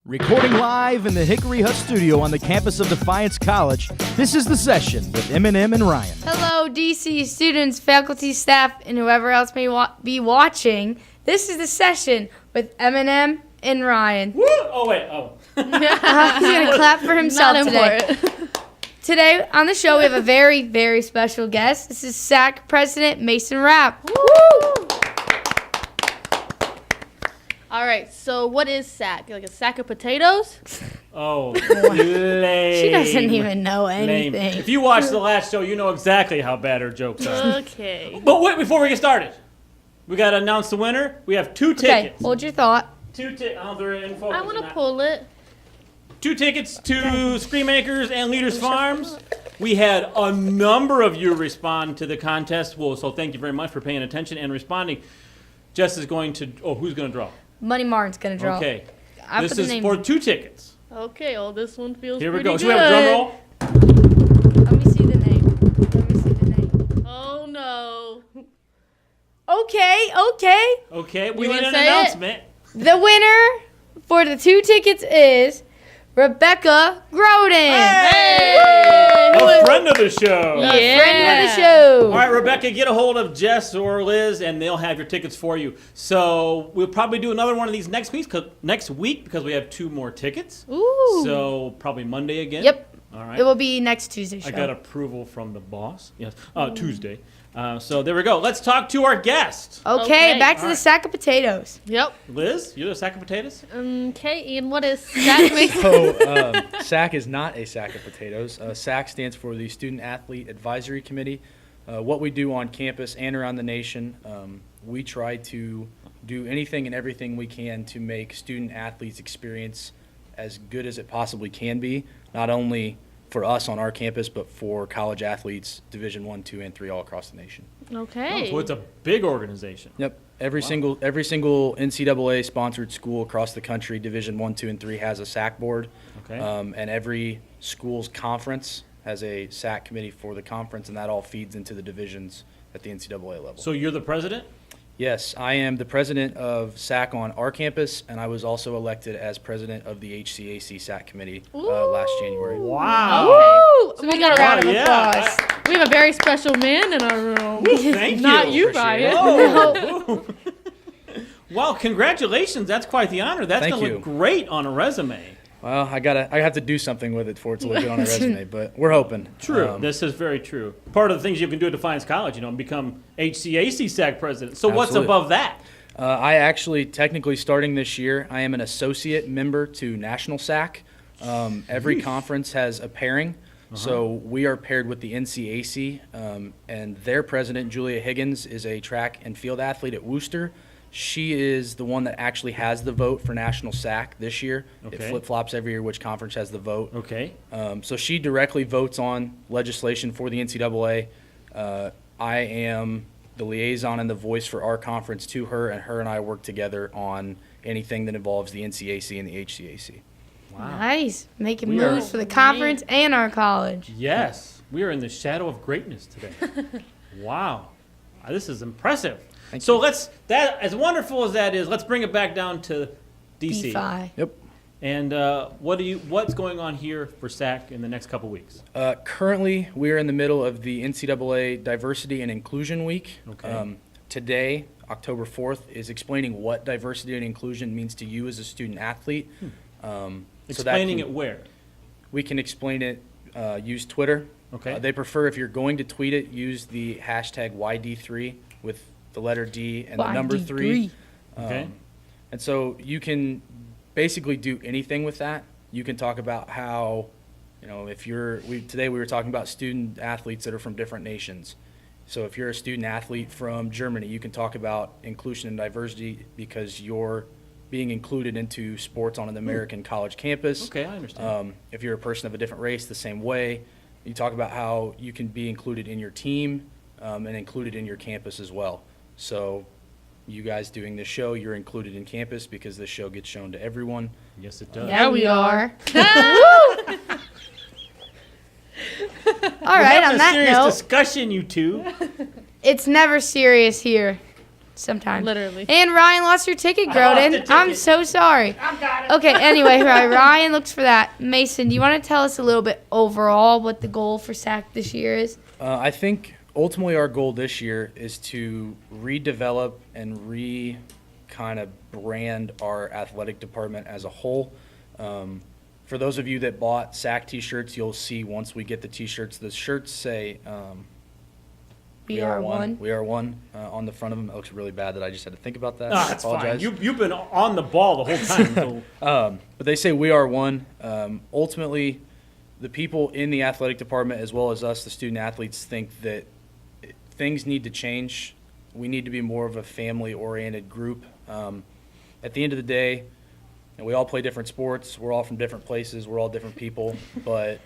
Recording live in the Hickory Hut studio on the campus of Defiance College, this is The Session with Eminem and Ryan. Hello, DC students, faculty, staff, and whoever else may be watching. This is The Session with Eminem and Ryan. Woo! Oh, wait. Oh. He's going to clap for himself today. Today on the show, we have a very, very special guest. This is SAAC President Mason Rapp. Woo! All right, so what is SAAC? Like a sack of potatoes? Oh, lame. She doesn't even know Lame. anything. If you watched the last show, you know exactly how bad her jokes are. Okay. But wait, before we get started, we got to announce the winner. We have two Okay, tickets. hold your thought. Two tickets. I don't know if they're in focus I or want to not. pull it. 2 tickets to Scream Acres and Leaders Farms. We had a number of you respond to the contest. Well, so thank you very much for paying attention and responding. Jess is going to. Oh, who's going to draw? Money Martin's going to draw. Okay. I This put the is name. for 2 tickets. Okay, oh, this one feels Here we pretty go. good. Should we have a drum roll? Let me see the name. Let me see the name. Oh, no. Okay. Okay, we You need wanna an say it? announcement. The winner for the 2 tickets is Rebecca Groden. A friend of the show. Yeah. Friend of the show. All right, Rebecca, get a hold of Jess or Liz, and they'll have your tickets for you. So we'll probably do another one of these next week because we have 2 more tickets. Ooh. So probably Monday again. Yep. All right. It will be next Tuesday's show. I got approval from the boss. Yes. Tuesday. So there we go. Let's talk to our guest. Okay, back to All the right. sack of potatoes. Yep. Liz, you're the sack of potatoes? Okay, Ian, what is SAAC? So, SAAC is not a sack of potatoes. SAAC stands for the Student Athlete Advisory Committee. What we do on campus and around the nation, we try to do anything and everything we can to make student athletes' experience as good as it possibly can be, not only for us on our campus, but for college athletes, Division I, II, and III all across the nation. Okay. So it's a big organization. Yep. Every single NCAA sponsored school across the country, Division I, II, and III, has a SAAC board. Okay. And every school's conference has a SAAC committee for the conference, and that all feeds into the divisions at the NCAA level. So you're the president? Yes, I am the president of SAAC on our campus, and I was also elected as president of the HCAC SAAC committee last January. Wow. Woo! So we got a round of Wow, yeah. applause. We have a very special man in our room. Thank you. Not you, Appreciate Ryan. Oh. Well, congratulations. That's quite the honor. That's Thank going to you. look great on a resume. Well, I have to do something with it for it to look good on a resume, but we're hoping. True. This is very true. Part of the things you can do at Defiance College, and become HCAC SAC president. So what's Absolutely. above that? I actually, technically starting this year, I am an associate member to National SAC. Every conference has a pairing. So we are paired with the NCAC, and their president, Julia Higgins, is a track and field athlete at Worcester. She is the one that actually has the vote for National SAC this year. It Okay. flip-flops every year which conference has the vote. Okay. So she directly votes on legislation for the NCAA. I am the liaison and the voice for our conference to her, and her and I work together on anything that involves the NCAC and the HCAC. Wow. Nice. Making We are- moves for the conference and our college. Yes. We are in the shadow of greatness today. Wow. This is impressive. So that as wonderful as that is, let's bring it back down to DC. DeFi. Yep. And what's going on here for SAC in the next couple weeks? Currently, we are in the middle of the NCAA Diversity and Inclusion Week. Okay. Today, October 4th, is explaining what diversity and inclusion means to you as a student athlete. Explaining it where? We can explain it, use Twitter. Okay. They prefer, if you're going to tweet it, use the hashtag YD3 with the letter D and the number 3. Okay. And so you can basically do anything with that. You can talk about how, today we were talking about student athletes that are from different nations. So if you're a student athlete from Germany, you can talk about inclusion and diversity because you're being included into sports on an American college campus. Okay, I understand. If you're a person of a different race, the same way. You talk about how you can be included in your team and included in your campus as well. So you guys doing this show, you're included in campus because this show gets shown to everyone. Yes, it does. Yeah, we are. All We're right, having on a that serious note, discussion, you two. it's never serious here. sometime. Literally. And Ryan lost your ticket, I lost the Groden. ticket. I'm so sorry. I've got it. Okay, anyway, Ryan looks for that. Mason, do you want to tell us a little bit overall what the goal for SAAC this year is? I think ultimately our goal this year is to redevelop and kind of brand our athletic department as a whole. For those of you that bought SAAC t-shirts, you'll see once we get the t-shirts, the shirts say We are one. We are one on the front of them. It looks really bad that I just had to think about that. No, I that's apologize. fine. You've been on the ball the whole time. So. But they say we are one. Ultimately, the people in the athletic department, as well as us, the student athletes, think that things need to change. We need to be more of a family-oriented group. At the end of the day, we all play different sports. We're all from different places. We're all different people, but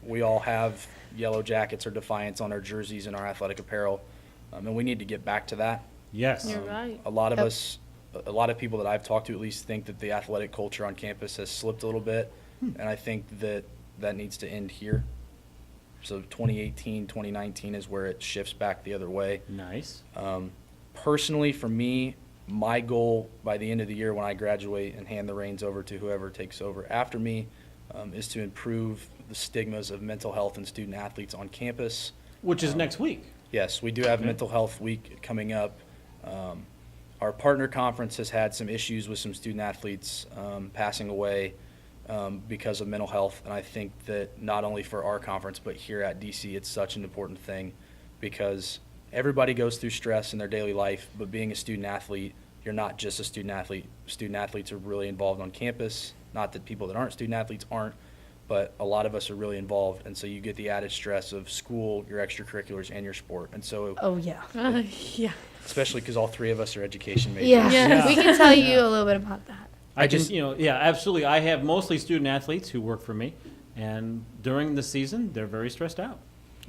we all have yellow jackets or Defiance on our jerseys and our athletic apparel, and we need to get back to that. Yes. You're right. A lot of us, a lot of people that I've talked to at least think that the athletic culture on campus has slipped a little bit, and I think that needs to end here. So 2018, 2019 is where it shifts back the other way. Nice. Personally, for me, my goal by the end of the year when I graduate and hand the reins over to whoever takes over after me is to improve the stigmas of mental health and student athletes on campus. Which is next week. Yes, we do have Mental Health Week coming up. Our partner conference has had some issues with some student athletes passing away because of mental health, and I think that not only for our conference but here at DC, it's such an important thing because everybody goes through stress in their daily life, but being a student athlete, you're not just a student athlete. Student athletes are really involved on campus. Not that people that aren't student athletes aren't, but a lot of us are really involved, and so you get the added stress of school, your extracurriculars, and your sport. And so, Oh, yeah. Yeah. especially because all three of us are education majors. Yeah. Yes. We can tell you a little bit about that. I just, yeah, absolutely. I have mostly student athletes who work for me, and during the season, they're very stressed out.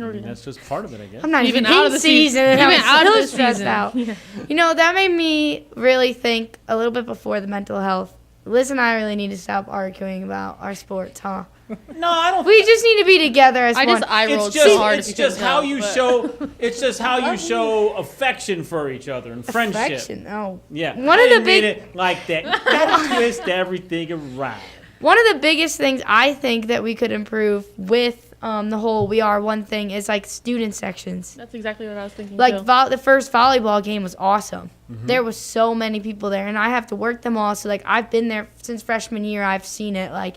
I mean, that's just part of it, I guess. I'm not even Even out in of the season. season. and I'm Even out of still the stressed season. out. Yeah. You know, that made me really think a little bit before the mental health. Liz and I really need to stop arguing about our sports, huh? No, I don't. We just need to be together as I one. just eye rolled It's just, so hard. it's if you just couldn't how tell, you but- show. It's just how you show affection for each other and friendship. Affection. Oh. Yeah. One I of the didn't mean big- it like that. You gotta twist everything around. One of the biggest things I think that we could improve with the whole We Are One thing is like student sections. That's exactly what I was thinking. Like too. the first volleyball game was awesome. There was so many people there, and I have to work them all. So like I've been there since freshman year. I've seen it. Like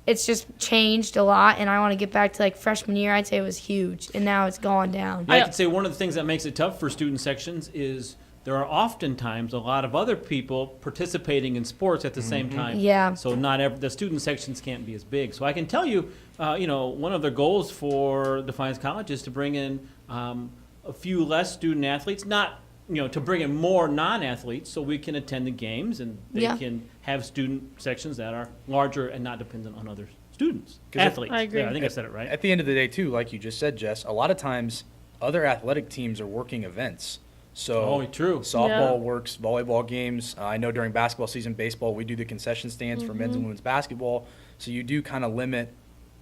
it's just changed a lot, and I want to get back to like freshman year. I'd say it was huge, and now it's gone down. I could say one of the things that makes it tough for student sections is there are oftentimes a lot of other people participating in sports at the same time. Yeah. So the student sections can't be as big. So I can tell you, one of their goals for Defiance College is to bring in a few less student athletes, not to bring in more non-athletes so we can attend the games and they Yeah. can have student sections that are larger and not dependent on other students, 'Cause if- athletes. I agree. Yeah, I think I said it right. At the end of the day, too, like you just said, Jess, a lot of times other athletic teams are working events. So Oh, true. softball Yeah. works, volleyball games. I know during basketball season, baseball, we do the concession stands for men's and women's basketball. So you do kind of limit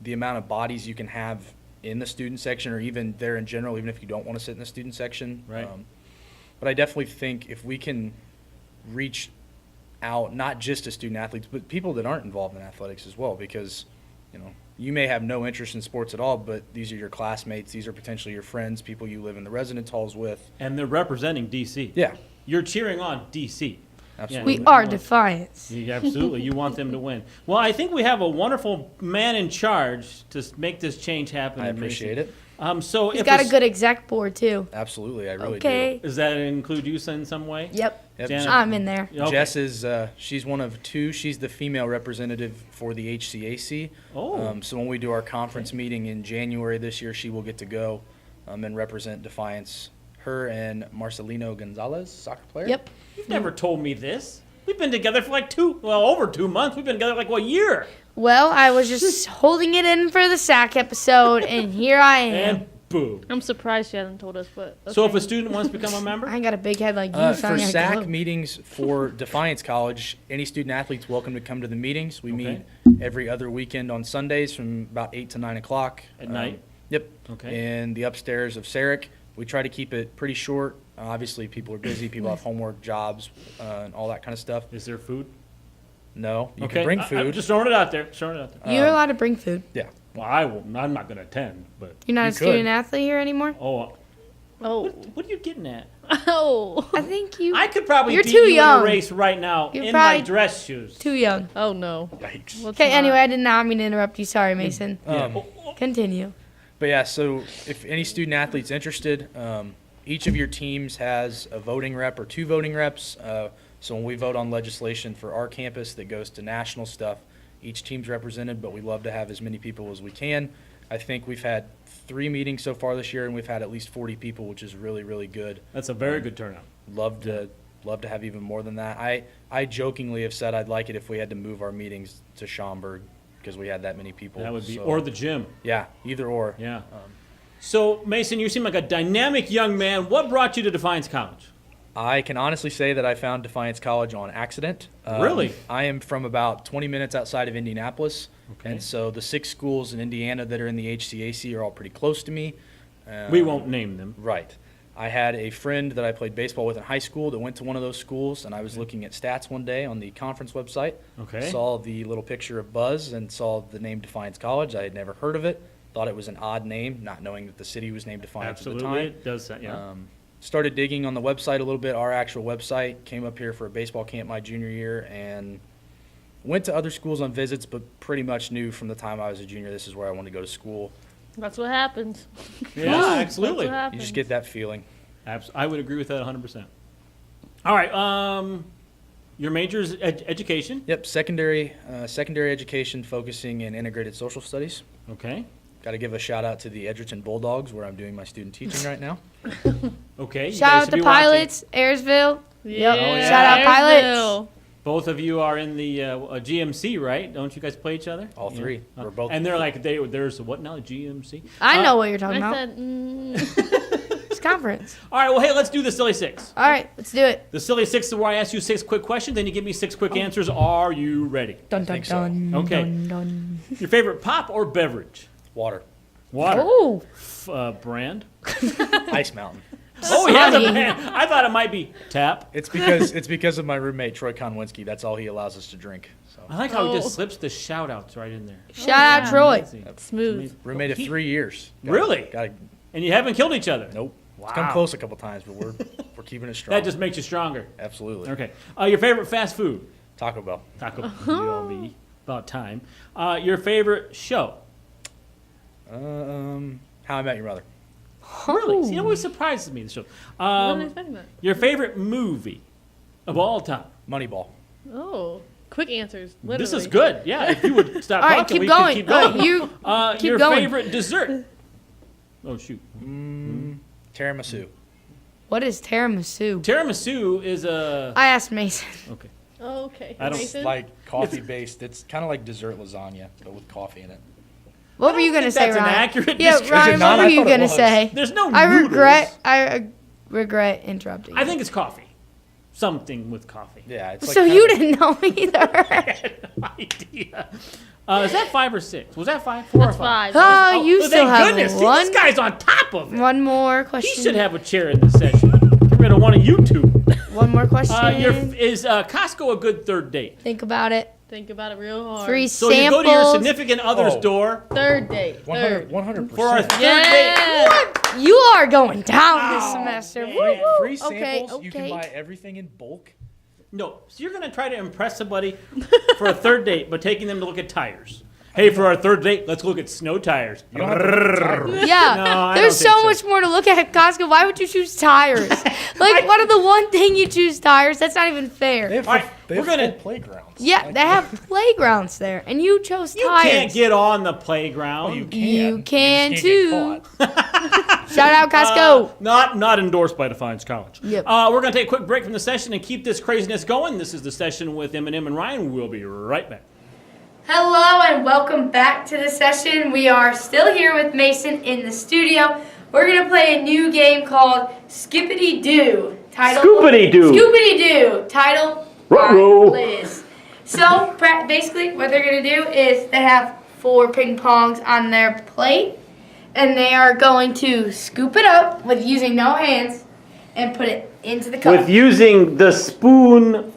the amount of bodies you can have in the student section or even there in general, even if you don't want to sit in the student section. Right. But I definitely think if we can reach out, not just to student athletes, but people that aren't involved in athletics as well, because, you may have no interest in sports at all, but these are your classmates, these are potentially your friends, people you live in the residence halls with. And they're representing DC. Yeah, You're cheering on DC. absolutely. We are Defiance. Yeah, absolutely. You want them to win. Well, I think we have a wonderful man in charge to make this change happen. I in Mason. appreciate it. So He's if got a good exec board too. Absolutely, I really Okay. Does that include you in some way? Yep. do. Janet? I'm in there. Okay. Jess is, she's one of two. She's the female representative for the HCAC. Oh. So when we do our conference meeting in January this year, she will get to go and represent Defiance. Her and Marcelino Gonzalez, soccer player. Yep. You've never told me this. We've been together for like over 2 months. We've been together like, a year. Well, I was just holding it in for the SAAC episode, and here I am. And boom. I'm surprised she hasn't told us, but okay. So if a student wants to become a member? I ain't got a big head like you, so For I'm gonna SAAC go. meetings for Defiance College, any student athlete's welcome to come to the meetings. We Okay. meet every other weekend on Sundays from about 8 to 9 o'clock. At night? Yep. Okay. In the upstairs of SAAC. We try to keep it pretty short. Obviously, people are busy. People have homework, jobs, and all that kind of stuff. Is there food? No, you Okay. can bring I'm food. just throwing it out there. You're allowed to bring food. Yeah. Well, I will. I'm not going to attend, but. You're not You a student could. athlete here anymore? Oh, Oh. what are you getting at? Oh. I think you I could probably You're beat too you in young. a race right now You're in my probably dress shoes. too young. Oh no. Yikes. Let's Okay, not. anyway, I did not mean to interrupt you. Sorry, Mason. Continue. But yeah, so if any student athlete's interested, each of your teams has a voting rep or 2 voting reps. So when we vote on legislation for our campus that goes to national stuff, each team's represented, but we love to have as many people as we can. I think we've had 3 meetings so far this year, and we've had at least 40 people, which is really, really good. That's a very good turnout. Love to have even more than that. I jokingly have said I'd like it if we had to move our meetings to Schaumburg because we had that many people. That would be, So, or the gym. yeah, either or. Yeah. So, Mason, you seem like a dynamic young man. What brought you to Defiance College? I can honestly say that I found Defiance College on accident. Really? I am from about 20 minutes outside of Indianapolis, Okay. and so the 6 schools in Indiana that are in the HCAC are all pretty close to me. We won't name them. Right. I had a friend that I played baseball with in high school that went to one of those schools, and I was looking at stats one day on the conference website. Okay. Saw the little picture of Buzz and saw the name Defiance College. I had never heard of it. Thought it was an odd name, not knowing that the city was named Defiance Absolutely. at the time. It does that, yeah. Started digging on the website a little bit, our actual website. Came up here for a baseball camp my junior year and went to other schools on visits, but pretty much knew from the time I was a junior this is where I wanted to go to school. That's what happens. Yeah, absolutely. That's what happens. You just get that feeling. I would agree with that 100%. All right. Your major is education. Yep, secondary education focusing in integrated social studies. Okay. Got to give a shout out to the Edgerton Bulldogs where I'm doing my student teaching right now. Okay. you Shout guys out should to be watching. Pilots, Ayersville. Yeah. Oh, yeah. Shout out Pilots. Ayersville. Both of you are in the GMC, right? Don't you guys play each other? All 3. Yeah. We're both. And they're like, there's what now? GMC? I know what you're talking I about. said, It's conference. All right. Well, hey, let's do the Silly Six. All right, let's do it. The Silly Six is where I ask you 6 quick questions, then you give me 6 quick answers. Are you ready? Dun dun think so. dun. Okay. Dun, dun. Your favorite pop or beverage? Water. Water. Oh, Brand? Ice Mountain. Oh, yeah, the Sorry. brand. I thought it might be Tap. It's because of my roommate Troy Konwinski. That's all he allows us to drink. So I like how he Oh. just slips the shout outs right in there. shout out yeah. Troy. Amazing. smooth. roommate of 3 years. Really? Got And you haven't killed each other. nope. Wow. It's come close a couple times, but we're keeping it strong. That just makes you stronger. Absolutely. Okay. Your favorite fast food? Taco Bell. Taco Bell. About time. Your favorite show? How I Met Your Mother. Really? See, it always surprises me, the show. I wasn't expecting that. Your favorite movie of all time? Moneyball. Oh, quick answers. Literally. This is good. Yeah, if you would stop All right, talking, keep we going. could keep going. You keep your going. favorite dessert? Oh, shoot. Tiramisu. What is tiramisu? Tiramisu is a... I asked Mason. Okay. Oh, okay. I don't- It's Mason? like coffee based. It's kind of like dessert lasagna, but with coffee in it. What were you gonna think say, that's an Ryan? accurate Yeah, description. Ryan. not? What were I you thought it gonna was. say? There's no I noodles. regret interrupting. I you. think it's coffee. Something with coffee. Yeah, it's like So kind you of- didn't know either. I had no idea. Is that 5 or 6? Was that 5? 4 That's or 5? 5. Oh, you well, still thank have goodness. See, one. this guy's on top of it. One more He question. should have a chair in this session. Get rid of one of you two. One more question. Is Costco a good third date? Think about it. Think about it real hard. Free So samples. you go to your significant other's Oh. door Third date. 100, Third. 100%. for our third date. Yeah. You are going down this semester. man. Woo-hoo. Free Okay, samples. You can okay. buy everything in bulk. No, so you're going to try to impress somebody for a third date by taking them to look at tires. Hey, for our third date, let's look at snow tires. You don't have to look tired. Yeah, No, I there's don't so think much more to look at Costco. Why would you choose tires? Like, what are the one thing you choose tires? That's not even They fair. have, All right, they we're have gonna- full playgrounds. Yeah, Like, they have playgrounds there, and you chose You tires. can't get on the playground. You can. You can just too. can't get caught. Shout out Costco. Not endorsed by Defiance College. Yep. We're going to take a quick break from the session and keep this craziness going. This is the session with Eminem and Ryan. We'll be right back. Hello and welcome back to the session. We are still here with Mason in the studio. We're going to play a new game called Skippity Doo. Scoopity-doo. Scoopity Doo. Title Ruh-roh. Liz. So basically what they're going to do is they have 4 ping pongs on their plate and they are going to scoop it up with using no hands and put it into the cup. With using the spoon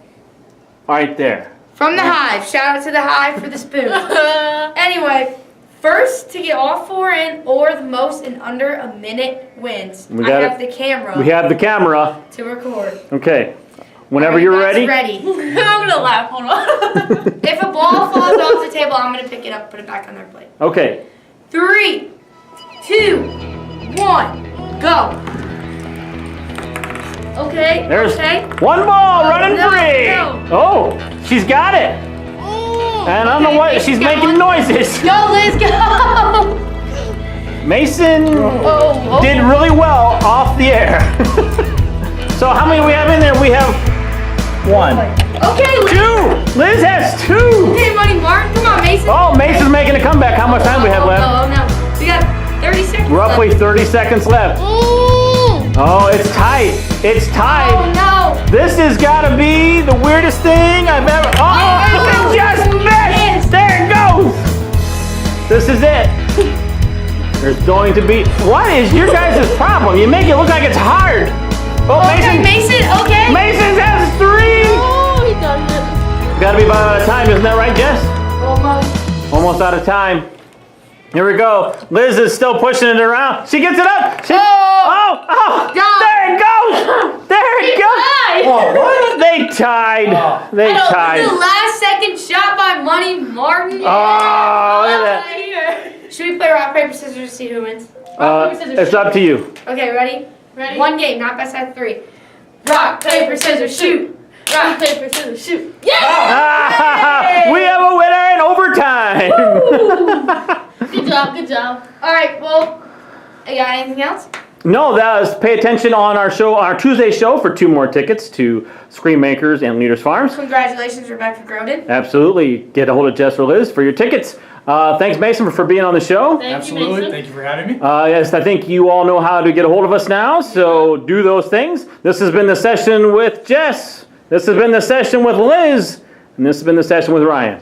right there. From the Hive. Shout out to the Hive for the spoon. Anyway, first to get all 4 in or the most in under a minute wins. We I got have it. the camera We have the camera. to record. Okay. Whenever Alright, you're that's ready. I'm gonna laugh. Hold on. If a ball falls off the table, I'm gonna pick it up, put it back on their plate. Okay. 3, 2, 1, go. Okay. There's okay. one ball Oh, running no, free. no. Oh, she's got it. And I don't know Okay, what, Mason she's got making one. noises. Go, Liz, go. Mason Oh, did really well off the air. So how many do we have in there? We have 1. Okay, Liz. 2. Liz has 2. Okay, Money Martin. Come on, Mason. Oh, Mason's making a comeback. How much time do we have left? Oh, no. We got 30 seconds Roughly left. 30 seconds left. Oh, it's tight. It's Oh, tight. no. This has got to be the weirdest thing I've ever. Oh, it just missed. There it goes. This is it. There's going to be. What is your guys' problem? You make it look like it's hard. Oh, Okay, Mason. Mason, okay. Mason has 3. Oh, he does it. Got to be about out of time, isn't that right, Jess? Almost. Almost out of time. Here we go. Liz is still pushing it around. She gets it up. She, Oh. God. There it goes. There it goes. Tied. They tied. They The tied. last second shot by Money Martin. Oh, look at that. Should we play rock, paper, scissors to see who wins? It's up to you. Okay, ready? Ready? One game, not best out of 3. Rock, paper, scissors, shoot. Rock, paper, scissors, shoot. We have a winner in overtime. Good job, good job. All right, well, you got anything else? No, that was pay attention on our show, our Tuesday show for 2 more tickets to Screen Makers and Leaders Farms. Congratulations, Rebecca Groden. Absolutely. Get a hold of Jess or Liz for your tickets. Thanks, Mason, for being on the show. Thank Absolutely. you, Mason. Thank you for having me. Yes, I think you all know how to get a hold of us now, so do those things. This has been the session with Jess. This has been the session with Liz. And this has been the session with Ryan.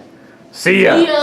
See ya. See ya.